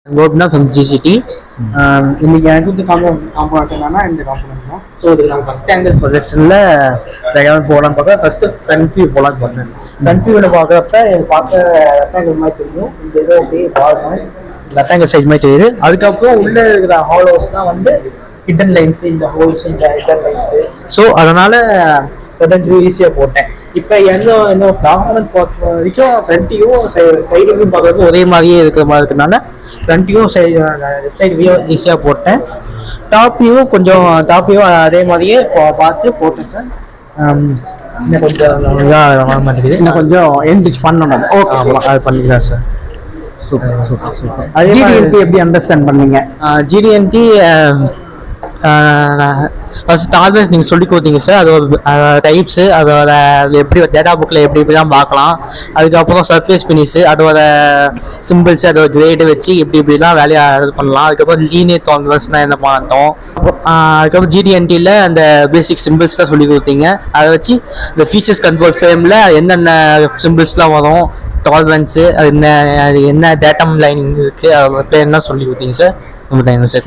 கோப்னா from GCD. இன்னைக்கு எனக்கு வந்து காம்பனண்ட் என்னன்னா இந்த காம்பனண்ட் தான். ஸோ இதுக்கு நான் ஃபஸ்ட் ஆங்கிள் ப்ரொஜெக்ஷனில் வேகமாக போகலான்னு பார்த்தா ஃபஸ்ட்டு ஃப்ரண்ட் வியூ போகலான்னு பார்த்தேன். ஃப்ரண்ட் வியூவில் பார்க்குறப்ப இது பார்க்க ரெக்டாங்கிள் மாதிரி தெரியும். இந்த இதை அப்படியே பாருங்க, ரெக்டாங்கிள் சைஸ் மாதிரி தெரியுது. அதுக்கப்புறம் உள்ளே இருக்கிற ஹாலோஸ் தான் வந்து ஹிடன் லைன்ஸு, இந்த ஹோல்ஸ், இந்த ஹிடன் லைன்ஸு. ஸோ அதனால் ஃப்ரண்ட் வியூ ஈஸியாக போட்டேன். இப்போ என்ன டாக்குமெண்ட் பார்க்குற வரைக்கும் ஃப்ரண்ட்டையும் சைடுலையும் பார்க்குறதுக்கு ஒரே மாதிரியே இருக்கிற மாதிரி இருக்கிறதுனால ஃப்ரண்ட்டையும் லெஃப்ட் சைடு வியூ ஈஸியாக போட்டேன். டாப் வியூ அதே மாதிரியே பார்த்து போட்டேன் சார். இன்னும் கொஞ்சம் வர மாட்டேங்குது, இன்னும் கொஞ்சம் என்ரிச் பண்ணணும். ஓகே, அது பண்ணிக்கலாம் சார். சூப்பர். ஜிடிஎன்டி எப்படி அண்டர்ஸ்டாண்ட் பண்ணீங்க? ஜிடிஎன்டி ஃபர்ஸ்ட் ஆல்வேஸ் நீங்கள் சொல்லி கொடுத்தீங்க சார். அதோட டைப்ஸு, அதோட எப்படி டேட்டா புக்கில் எப்படி தான் பார்க்கலாம். அதுக்கப்புறம் சர்ஃபேஸ் ஃபினிஷு, அதோட சிம்பிள்ஸு, அதோட கிரேடு வச்சு இப்படிலாம் வேலையை பண்ணலாம். அதுக்கப்புறம் லீனியர் கான்வர்ஸ்னால் என்ன பார்த்தோம். அதுக்கப்புறம் ஜிடிஎன்டியில் அந்த பேசிக் சிம்பிள்ஸ் தான் சொல்லி கொடுத்தீங்க. அதை வச்சு இந்த ஃபீச்சர்ஸ் கண்ட்ரோல் ஃப்ரேமில் என்னென்ன சிம்பிள்ஸ்லாம் வரும், டாலரன்ஸு, அது என்ன டேட்டா லைன் இருக்குது, அதோட பேர் என்ன சொல்லி கொடுத்தீங்க சார். ரொம்ப தேங்க்யூ சார்.